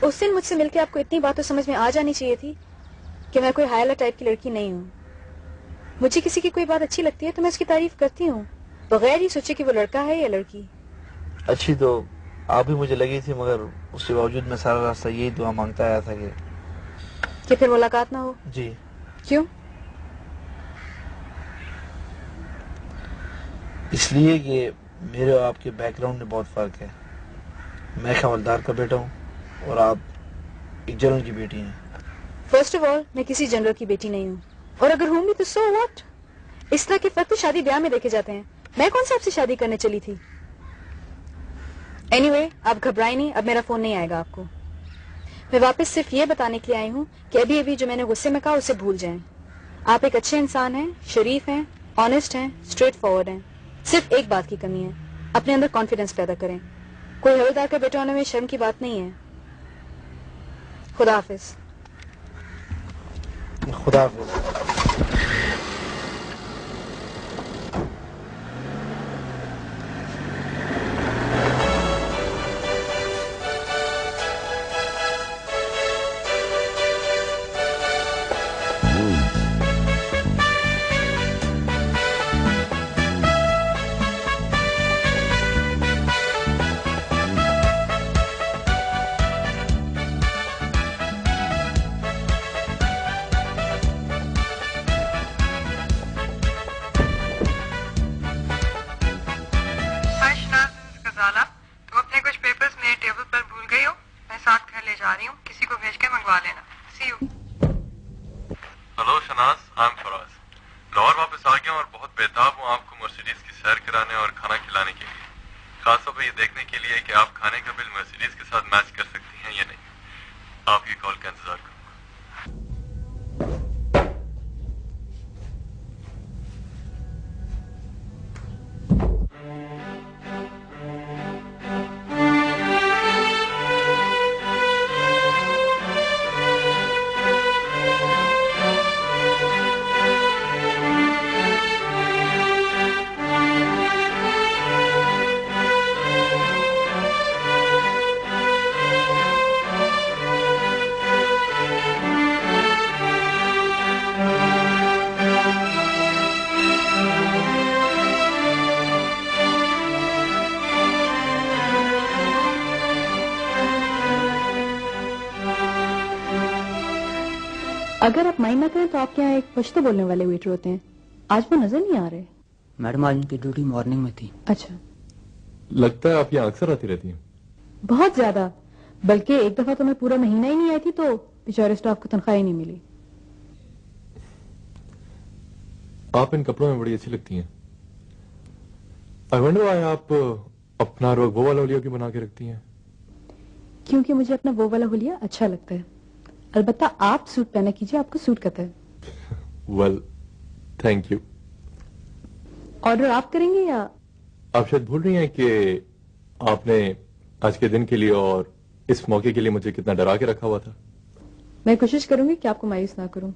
اس دن مجھ سے مل کے آپ کو اتنی بات تو سمجھ میں آ جانی چاہیے تھی کہ میں کوئی ہائلر ٹائپ کی لڑکی نہیں ہوں. مجھے کسی کی کوئی بات اچھی لگتی ہے تو میں اس کی تعریف کرتی ہوں بغیر یہ سوچے کہ وہ لڑکا ہے یا لڑکی. اچھی تو آپ بھی مجھے لگی تھی، مگر اس کے باوجود میں سارا راستہ یہی دعا مانگتا آیا تھا کہ پھر ملاقات نہ ہو. جی کیوں؟ اس لیے کہ میرے اور آپ کے بیک گراؤنڈ میں بہت فرق ہے. میں ایک حوالدار کا بیٹا ہوں اور آپ ایک جنرل کی بیٹی ہیں. فرسٹ آف آل میں کسی جنرل کی بیٹی نہیں ہوں، اور اگر ہوں بھی تو سو واٹ. اس طرح کے فرق تو شادی بیاہ میں دیکھے جاتے ہیں. میں کون سے آپ سے شادی کرنے چلی تھی؟ اینی وے آپ گھبرائیں نہیں، اب میرا فون نہیں آئے گا آپ کو. میں واپس صرف یہ بتانے کے لیے آئی ہوں کہ ابھی ابھی جو میں نے غصے میں کہا اسے بھول جائیں. آپ ایک اچھے انسان ہیں، شریف ہیں، آنےسٹ ہیں، اسٹریٹ فارورڈ ہیں. صرف ایک بات کی کمی ہے، اپنے اندر کانفیڈنس پیدا کریں. کوئی حوالدار کا بیٹا ہونے میں شرم کی بات نہیں ہے. خدا حافظ. خدا حافظ. اگر آپ مائنڈ نہ کریں تو آپ کے یہاں ایک پشتو بولنے والے ویٹر ہوتے ہیں، آج وہ نظر نہیں آ رہے. میڈم آج ان کی ڈیوٹی مارننگ میں تھی. اچھا، لگتا ہے آپ یہاں اکثر آتی رہتی ہیں. بہت زیادہ، بلکہ ایک دفعہ تو میں پورا مہینہ ہی نہیں آئی تھی تو بیچارے اسٹاف کو تنخواہ ہی نہیں ملی. آپ ان کپڑوں میں بڑی اچھی لگتی ہیں. آئی ونڈر وائی آپ اپنا روگ وہ والا ہولیا کیوں بنا کے رکھتی ہیں؟ کیونکہ مجھے اپنا وہ والا ہولیا اچھا لگتا ہے. البتہ آپ سوٹ پہنا کیجیے، آپ کو سوٹ کرتا ہے. Well thank you. آرڈر آپ کریں گے یا؟ آپ شاید بھول رہی ہیں کہ آپ نے آج کے دن کے لیے اور اس موقع کے لیے مجھے کتنا ڈرا کے رکھا ہوا تھا. میں کوشش کروں گی کہ آپ کو مایوس نہ کروں.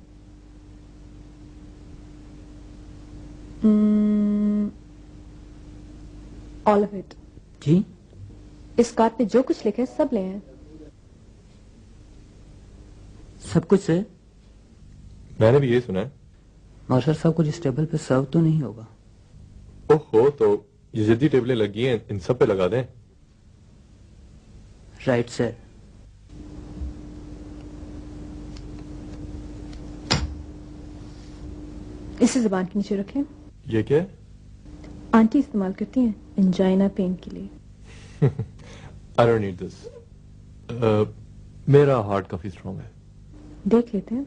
All of it. جی؟ اس کارڈ پہ جو کچھ لکھا ہے سب لے ہیں. سب کچھ ہے؟ میں نے بھی یہ سنا ہے. مارشل صاحب کچھ اس ٹیبل پہ سرو تو نہیں ہوگا؟ اوہ تو یہ جدی ٹیبلیں لگی ہیں، ان سب پہ لگا دیں. Right sir. اسے زبان کے نیچے رکھیں. یہ کیا ہے؟ آنٹی استعمال کرتی ہیں انجائنا پین کے لیے. I don't need this. میرا ہارٹ کافی اسٹرانگ ہے. دیکھ لیتے ہیں.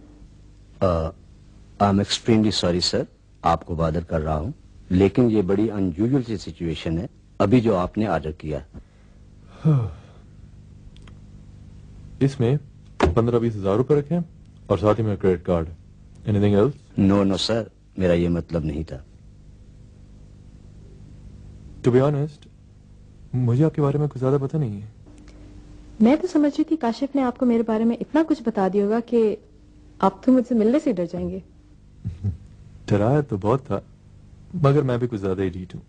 I'm extremely sorry sir، آپ کو بادر کر رہا ہوں، لیکن یہ بڑی انیوژل سی سچویشن ہے ابھی جو آپ نے آرڈر کیا. اس میں 15-20 ہزار روپے رکھیں اور ساتھ ہی میں credit card. Any thing else? نو سر، میرا یہ مطلب نہیں تھا. ٹو بی آنےسٹ مجھے آپ کے بارے میں کچھ زیادہ پتہ نہیں ہے. میں تو سمجھ رہی تھی کاشف نے آپ کو میرے بارے میں اتنا کچھ بتا دیا ہوگا کہ آپ تو مجھ سے ملنے سے ڈر جائیں گے. ڈرایا تو بہت تھا، مگر میں بھی کچھ زیادہ ہی ڈیٹ ہوں.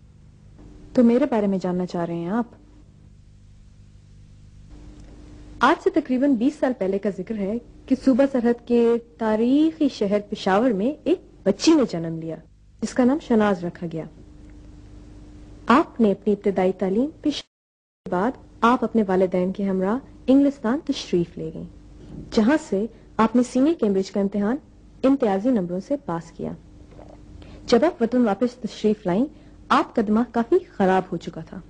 تو میرے بارے میں جاننا چاہ رہے ہیں آپ؟ آج سے تقریباً 20 سال پہلے کا ذکر ہے کہ صوبہ سرحد کے تاریخی شہر پشاور میں ایک بچی نے جنم لیا جس کا نام شناز رکھا گیا. آپ نے اپنی ابتدائی تعلیم پشاور کے بعد آپ اپنے والدین کے ہمراہ انگلستان تشریف لے گئیں، جہاں سے آپ نے سینئر کیمبرج کا امتحان امتیازی نمبروں سے پاس کیا. جب آپ وطن واپس تشریف لائیں آپ کا دماغ کافی خراب ہو چکا تھا.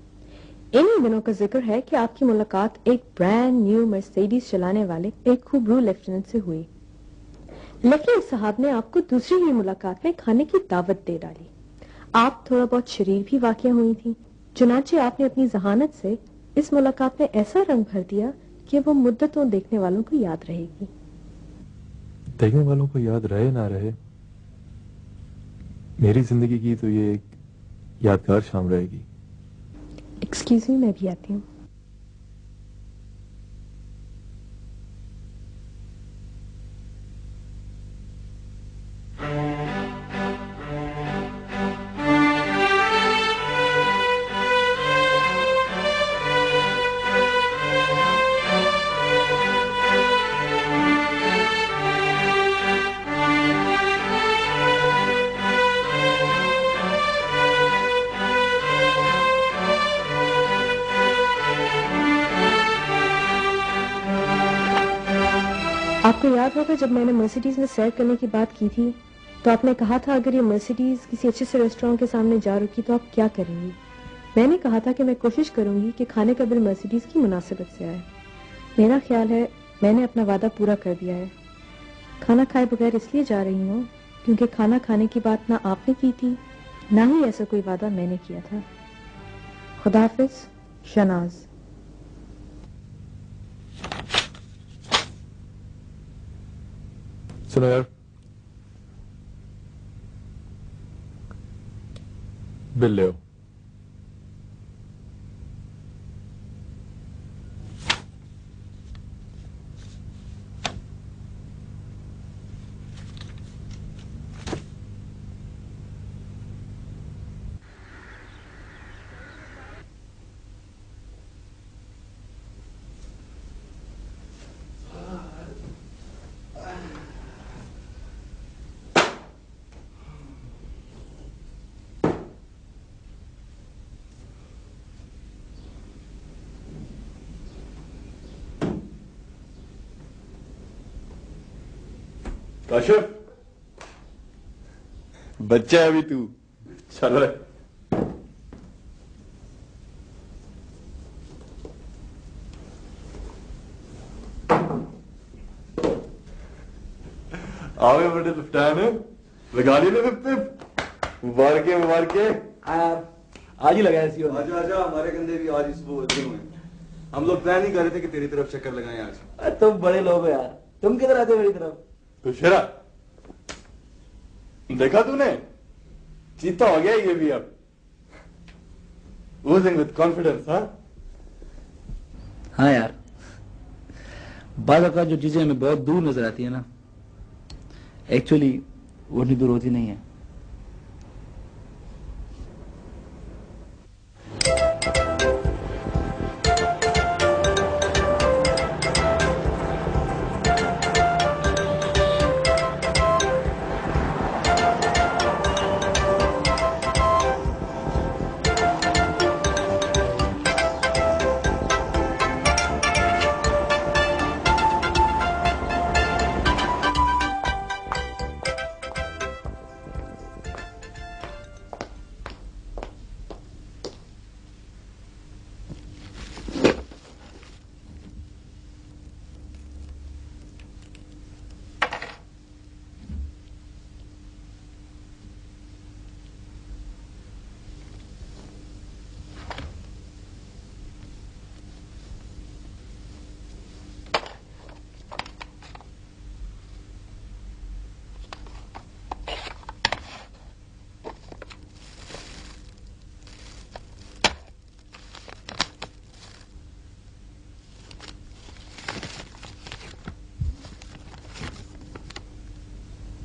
انہی دنوں کا ذکر ہے کہ آپ کی ملاقات ایک برانڈ نیو مرسیڈیز چلانے والے ایک خوبرو لیفٹیننٹ سے ہوئی. لیفٹیننٹ صاحب نے آپ کو دوسری ہی ملاقات میں کھانے کی دعوت دے ڈالی. آپ تھوڑا بہت شریر بھی واقع ہوئی تھی، چنانچہ آپ نے اپنی ذہانت سے اس ملاقات میں ایسا رنگ بھر دیا کہ وہ مدتوں دیکھنے والوں کو یاد رہے گی. دیکھنے والوں کو یاد رہے نہ رہے، میری زندگی کی تو یہ ایک یادگار شام رہے گی. ایکسکیوز می، میں بھی آتی ہوں. آپ کو یاد ہوگا جب میں نے مرسیڈیز میں سیر کرنے کی بات کی تھی تو آپ نے کہا تھا اگر یہ مرسیڈیز کسی اچھے سے ریسٹورینٹ کے سامنے جا رکی تو آپ کیا کریں گی؟ میں نے کہا تھا کہ میں کوشش کروں گی کہ کھانے کا بل مرسیڈیز کی مناسبت سے آئے. میرا خیال ہے میں نے اپنا وعدہ پورا کر دیا ہے. کھانا کھائے بغیر اس لیے جا رہی ہوں کیونکہ کھانا کھانے کی بات نہ آپ نے کی تھی نہ ہی ایسا کوئی وعدہ میں نے کیا تھا. خدا حافظ. شناز. سنو یار، بل لے آؤ. کاشف، بچہ ہے ابھی تو، چل رہا ہے. آوے بڑے لفٹان لگا لی نا پپ مبارکیں مبارکیں. آج ہی لگایا سی. آجا ہمارے کندھے بھی آج ہی صبح ہوتے ہوئے. ہم لوگ پلان ہی کر رہے تھے کہ تیری طرف چکر لگائیں آج. تم بڑے لوگ ہو یار، تم کدھر آتے میری طرف؟ تو شیرا دیکھا تو نے، چیتا ہو گیا یہ بھی اب. اوزنگ وتھ کانفیڈنس. ہاں ہاں یار، بعض اوقات جو چیزیں ہمیں بہت دور نظر آتی ہیں نا ایکچولی وہ اتنی دور ہوتی نہیں ہے.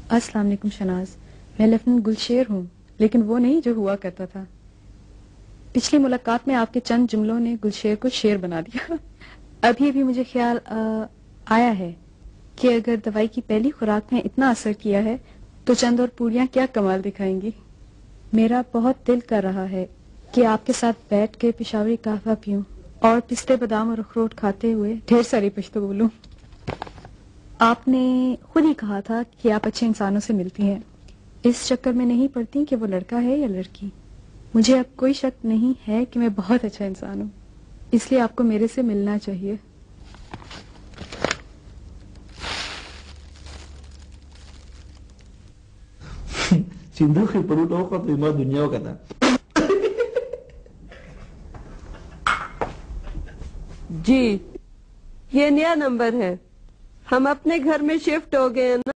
السلام علیکم شناز، میں لیفٹیننٹ گلشیر ہوں، لیکن وہ نہیں جو ہوا کرتا تھا. پچھلی ملاقات میں آپ کے چند جملوں نے گلشیر کو شیر بنا دیا. ابھی ابھی مجھے خیال آیا ہے کہ اگر دوائی کی پہلی خوراک نے اتنا اثر کیا ہے تو چند اور پوریاں کیا کمال دکھائیں گی. میرا بہت دل کر رہا ہے کہ آپ کے ساتھ بیٹھ کے پشاوری قہوہ پیوں اور پستے بادام اور اخروٹ کھاتے ہوئے ڈھیر ساری پشتو بولوں. آپ نے خود ہی کہا تھا کہ آپ اچھے انسانوں سے ملتی ہیں. اس چکر میں نہیں پڑتی کہ وہ لڑکا ہے یا لڑکی. مجھے اب کوئی شک نہیں ہے کہ میں بہت اچھا انسان ہوں، اس لیے آپ کو میرے سے ملنا چاہیے. سندھو کے پروٹوں کا تو دنیا کا تھا. جی یہ نیا نمبر ہے، ہم اپنے گھر میں شفٹ ہو گئے ہیں نا.